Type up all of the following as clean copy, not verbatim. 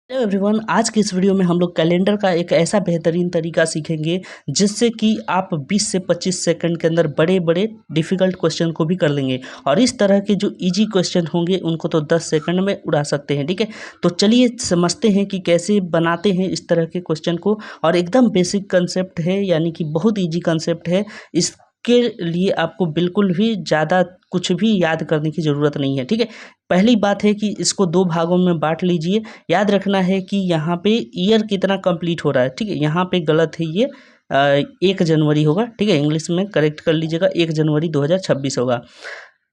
Hello everyone, आज की इस वीडियो में हम लोग कैलेंडर का एक ऐसा बेहतरीन तरीका सीखेंगे जिससे कि आप 20 से 25 सेकंड के अंदर बड़े बड़े डिफ़िकल्ट क्वेश्चन को भी कर लेंगे। और इस तरह के जो इजी क्वेश्चन होंगे उनको तो 10 सेकंड में उड़ा सकते हैं। ठीक है, तो चलिए समझते हैं कि कैसे बनाते हैं इस तरह के क्वेश्चन को। और एकदम बेसिक कंसेप्ट है, यानी कि बहुत ईजी कंसेप्ट है। इसके लिए आपको बिल्कुल भी ज़्यादा कुछ भी याद करने की ज़रूरत नहीं है। ठीक है, पहली बात है कि इसको दो भागों में बांट लीजिए। याद रखना है कि यहाँ पे ईयर कितना कंप्लीट हो रहा है। ठीक है, यहाँ पे गलत है, ये 1 जनवरी होगा। ठीक है, इंग्लिश में करेक्ट कर लीजिएगा, 1 जनवरी 2026 होगा।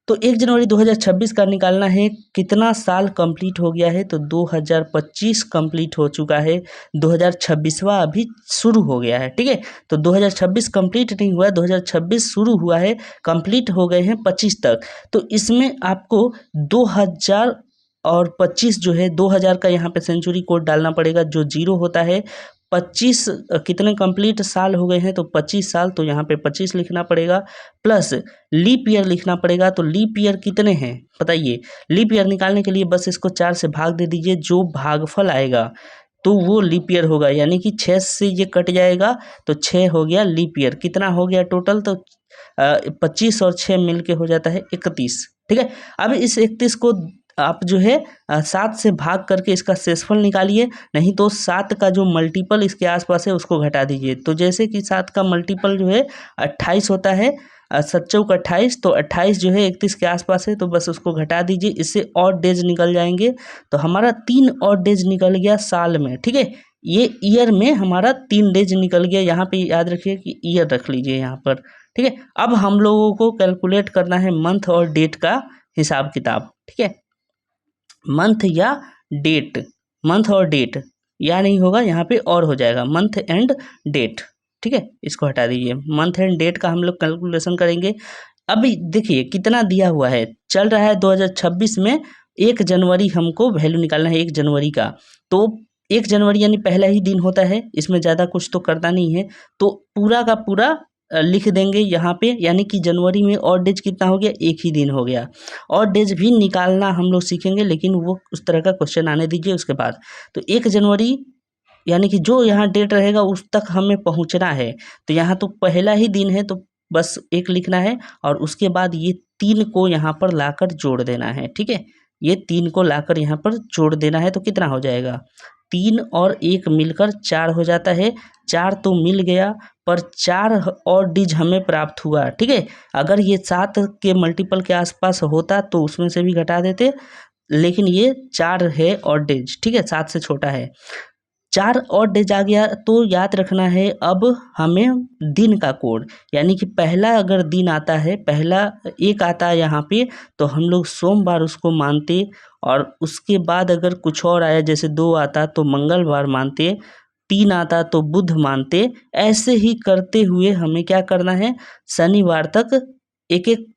तो 1 जनवरी 2026 का निकालना है कितना साल कंप्लीट हो गया है, तो 2025 कंप्लीट हो चुका है, 2026वां अभी शुरू हो गया है। ठीक है, तो 2026 कंप्लीट नहीं हुआ है, 2026 शुरू हुआ है, कंप्लीट हो गए हैं 25 तक। तो इसमें आपको 2025 जो है, 2000 का यहाँ पे सेंचुरी कोड डालना पड़ेगा, जो 0 होता है। 25 कितने कंप्लीट साल हो गए हैं, तो 25 साल, तो यहाँ पे 25 लिखना पड़ेगा। प्लस लीप ईयर लिखना पड़ेगा। तो लीप ईयर कितने हैं बताइए। लीप ईयर निकालने के लिए बस इसको 4 से भाग दे दीजिए, जो भागफल आएगा तो वो लीप ईयर होगा, यानी कि 6 से ये कट जाएगा तो 6 हो गया लीप ईयर। कितना हो गया टोटल, तो 25 और 6 मिलके हो जाता है 31। ठीक है, अब इस 31 को आप जो है 7 से भाग करके इसका शेषफल निकालिए, नहीं तो 7 का जो मल्टीपल इसके आसपास है उसको घटा दीजिए। तो जैसे कि 7 का मल्टीपल जो है 28 होता है, 7 चौक 28, तो 28 जो है 31 के आसपास है, तो बस उसको घटा दीजिए। इससे और डेज निकल जाएंगे, तो हमारा 3 और डेज निकल गया साल में। ठीक है, ये ईयर में हमारा 3 डेज निकल गया। यहाँ पे याद रखिए कि ईयर रख लीजिए यहाँ पर। ठीक है, अब हम लोगों को कैलकुलेट करना है मंथ और डेट का हिसाब किताब। ठीक है, मंथ या डेट, मंथ और डेट या नहीं होगा, यहाँ पे और हो जाएगा मंथ एंड डेट। ठीक है, इसको हटा दीजिए, मंथ एंड डेट का हम लोग कैलकुलेशन करेंगे। अभी देखिए कितना दिया हुआ है, चल रहा है 2026 में 1 जनवरी हमको वैल्यू निकालना है 1 जनवरी का। तो 1 जनवरी यानी पहला ही दिन होता है, इसमें ज़्यादा कुछ तो करना नहीं है। तो पूरा का पूरा लिख देंगे यहाँ पे, यानी कि जनवरी में और डेज कितना हो गया, 1 ही दिन हो गया। और डेज भी निकालना हम लोग सीखेंगे, लेकिन वो उस तरह का क्वेश्चन आने दीजिए उसके बाद। तो 1 जनवरी यानी कि जो यहाँ डेट रहेगा उस तक हमें पहुँचना है। तो यहाँ तो पहला ही दिन है, तो बस 1 लिखना है, और उसके बाद ये 3 को यहाँ पर लाकर जोड़ देना है। ठीक है, ये 3 को लाकर यहाँ पर जोड़ देना है, तो कितना हो जाएगा, 3 और 1 मिलकर 4 हो जाता है। 4 तो मिल गया, पर 4 और डिज हमें प्राप्त हुआ। ठीक है, अगर ये 7 के मल्टीपल के आसपास होता तो उसमें से भी घटा देते, लेकिन ये 4 है और डेज। ठीक है, 7 से छोटा है। 4 और डेज आ गया, तो याद रखना है अब हमें दिन का कोड, यानी कि पहला अगर दिन आता है, पहला 1 आता है यहाँ पे, तो हम लोग सोमवार उसको मानते। और उसके बाद अगर कुछ और आया, जैसे 2 आता तो मंगलवार मानते, 3 आता तो बुध मानते। ऐसे ही करते हुए हमें क्या करना है, शनिवार तक एक एक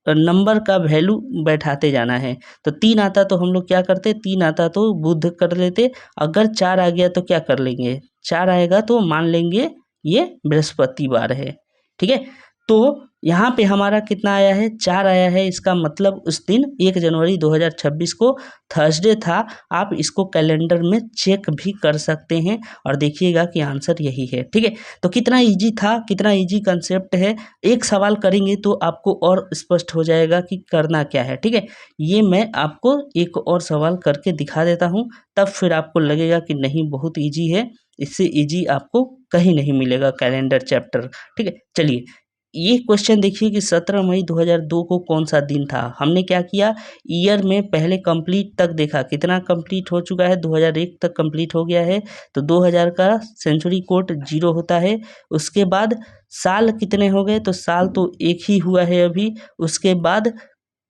नंबर का वैल्यू बैठाते जाना है। तो 3 आता तो हम लोग क्या करते, 3 आता तो बुध कर लेते। अगर 4 आ गया तो क्या कर लेंगे, 4 आएगा तो मान लेंगे ये बृहस्पतिवार है। ठीक है, तो यहाँ पे हमारा कितना आया है, 4 आया है। इसका मतलब उस दिन 1 जनवरी 2026 को थर्सडे था। आप इसको कैलेंडर में चेक भी कर सकते हैं और देखिएगा कि आंसर यही है। ठीक है, तो कितना इजी था, कितना इजी कंसेप्ट है। एक सवाल करेंगे तो आपको और स्पष्ट हो जाएगा कि करना क्या है। ठीक है, ये मैं आपको एक और सवाल करके दिखा देता हूँ, तब फिर आपको लगेगा कि नहीं बहुत इजी है, इससे इजी आपको कहीं नहीं मिलेगा कैलेंडर चैप्टर। ठीक है, चलिए ये क्वेश्चन देखिए कि 17 मई 2002 को कौन सा दिन था। हमने क्या किया, ईयर में पहले कंप्लीट तक देखा, कितना कंप्लीट हो चुका है, 2001 तक कंप्लीट हो गया है। तो 2000 का सेंचुरी कोड 0 होता है। उसके बाद साल कितने हो गए, तो साल तो 1 ही हुआ है अभी। उसके बाद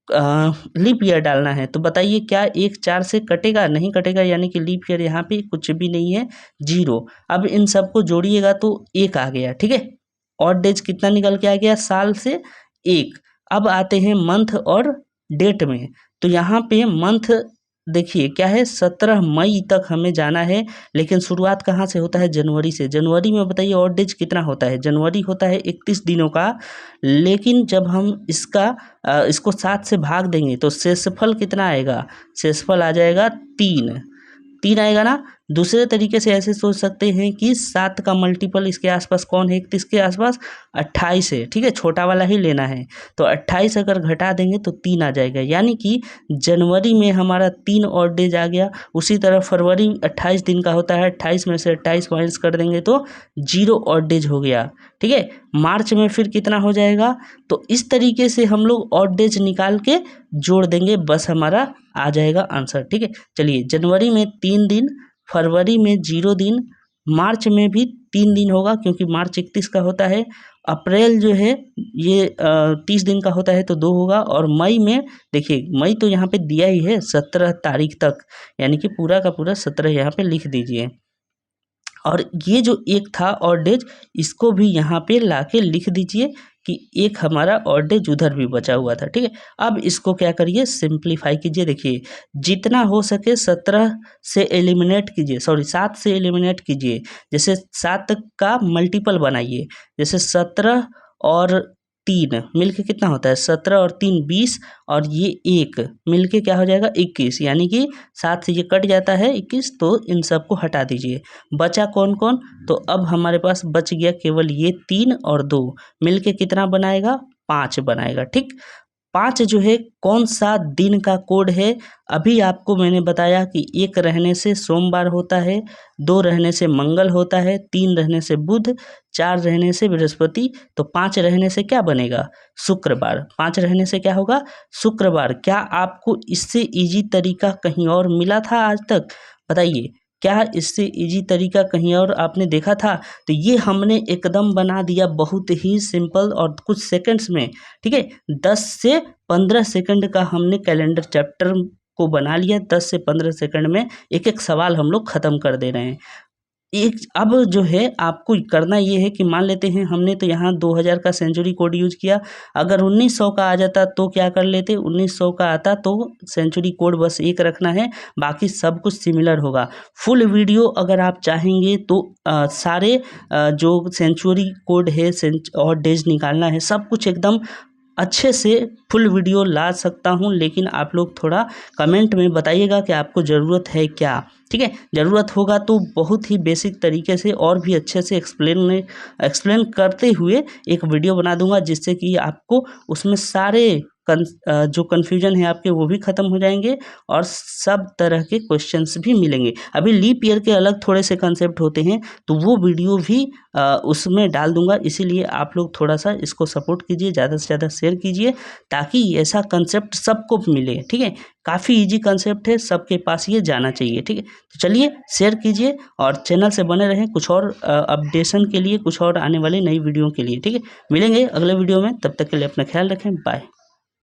लीप ईयर डालना है, तो बताइए क्या 1 4 से कटेगा, नहीं कटेगा, यानी कि लीप ईयर यहाँ पे कुछ भी नहीं है, 0। अब इन सबको जोड़िएगा तो 1 आ गया। ठीक है, और डेज कितना निकल के आ गया, साल से 1। अब आते हैं मंथ और डेट में। तो यहाँ पे मंथ देखिए क्या है, 17 मई तक हमें जाना है, लेकिन शुरुआत कहाँ से होता है, जनवरी से। जनवरी में बताइए और डेज कितना होता है, जनवरी होता है 31 दिनों का। लेकिन जब हम इसको 7 से भाग देंगे तो शेषफल कितना आएगा, शेषफल आ जाएगा 3। 3 आएगा ना। दूसरे तरीके से ऐसे सोच सकते हैं कि 7 का मल्टीपल इसके आसपास कौन है, 31 के आसपास 28 है, ठीक है, छोटा वाला ही लेना है। तो 28 अगर घटा देंगे तो 3 आ जाएगा, यानी कि जनवरी में हमारा 3 और डेज आ गया। उसी तरह फरवरी 28 दिन का होता है, 28 में से 28 माइनस कर देंगे तो 0 और डेज हो गया, ठीक है। मार्च में फिर कितना हो जाएगा, तो इस तरीके से हम लोग ऑड डेज निकाल के जोड़ देंगे, बस हमारा आ जाएगा आंसर, ठीक है। चलिए, जनवरी में 3 दिन, फरवरी में 0 दिन, मार्च में भी 3 दिन होगा क्योंकि मार्च 31 का होता है, अप्रैल जो है ये 30 दिन का होता है तो 2 होगा, और मई में देखिए मई तो यहाँ पे दिया ही है 17 तारीख तक, यानी कि पूरा का पूरा 17 यहाँ पे लिख दीजिए। और ये जो एक था ऑड डेज, इसको भी यहाँ पे लाके लिख दीजिए कि एक हमारा ऑड डेज उधर भी बचा हुआ था, ठीक है। अब इसको क्या करिए, सिंप्लीफाई कीजिए। देखिए जितना हो सके 17 से एलिमिनेट कीजिए, सॉरी 7 से एलिमिनेट कीजिए। जैसे 7 का मल्टीपल बनाइए, जैसे 17 और 3 मिलके कितना होता है, 17 और 3 20, और ये 1 मिलके क्या हो जाएगा 21, यानी कि 7 से ये कट जाता है 21, तो इन सबको हटा दीजिए। बचा कौन कौन, तो अब हमारे पास बच गया केवल ये 3 और 2 मिलके कितना बनाएगा, 5 बनाएगा, ठीक। 5 जो है कौन सा दिन का कोड है, अभी आपको मैंने बताया कि 1 रहने से सोमवार होता है, 2 रहने से मंगल होता है, 3 रहने से बुध, 4 रहने से बृहस्पति, तो 5 रहने से क्या बनेगा, शुक्रवार। 5 रहने से क्या होगा, शुक्रवार। क्या आपको इससे इजी तरीका कहीं और मिला था आज तक, बताइए, क्या इससे इजी तरीका कहीं और आपने देखा था। तो ये हमने एकदम बना दिया बहुत ही सिंपल और कुछ सेकंड्स में, ठीक है। 10 से 15 सेकंड का हमने कैलेंडर चैप्टर को बना लिया, 10 से 15 सेकंड में एक एक सवाल हम लोग ख़त्म कर दे रहे हैं। एक अब जो है आपको करना ये है कि मान लेते हैं हमने तो यहाँ 2000 का सेंचुरी कोड यूज किया, अगर 1900 का आ जाता तो क्या कर लेते, 1900 का आता तो सेंचुरी कोड बस एक रखना है, बाकी सब कुछ सिमिलर होगा। फुल वीडियो अगर आप चाहेंगे तो सारे जो सेंचुरी कोड है और डेज निकालना है, सब कुछ एकदम अच्छे से फुल वीडियो ला सकता हूँ, लेकिन आप लोग थोड़ा कमेंट में बताइएगा कि आपको ज़रूरत है क्या, ठीक है। ज़रूरत होगा तो बहुत ही बेसिक तरीके से और भी अच्छे से एक्सप्लेन करते हुए एक वीडियो बना दूंगा, जिससे कि आपको उसमें सारे जो कन्फ्यूजन है आपके वो भी ख़त्म हो जाएंगे और सब तरह के क्वेश्चंस भी मिलेंगे। अभी लीप ईयर के अलग थोड़े से कंसेप्ट होते हैं, तो वो वीडियो भी उसमें डाल दूंगा, इसीलिए आप लोग थोड़ा सा इसको सपोर्ट कीजिए, ज़्यादा से ज़्यादा शेयर कीजिए, ताकि ऐसा कंसेप्ट सबको मिले, ठीक है। काफ़ी इजी कंसेप्ट है, सबके पास ये जाना चाहिए, ठीक है। तो चलिए शेयर कीजिए और चैनल से बने रहें कुछ और अपडेशन के लिए, कुछ और आने वाली नई वीडियो के लिए, ठीक है। मिलेंगे अगले वीडियो में, तब तक के लिए अपना ख्याल रखें, बाय।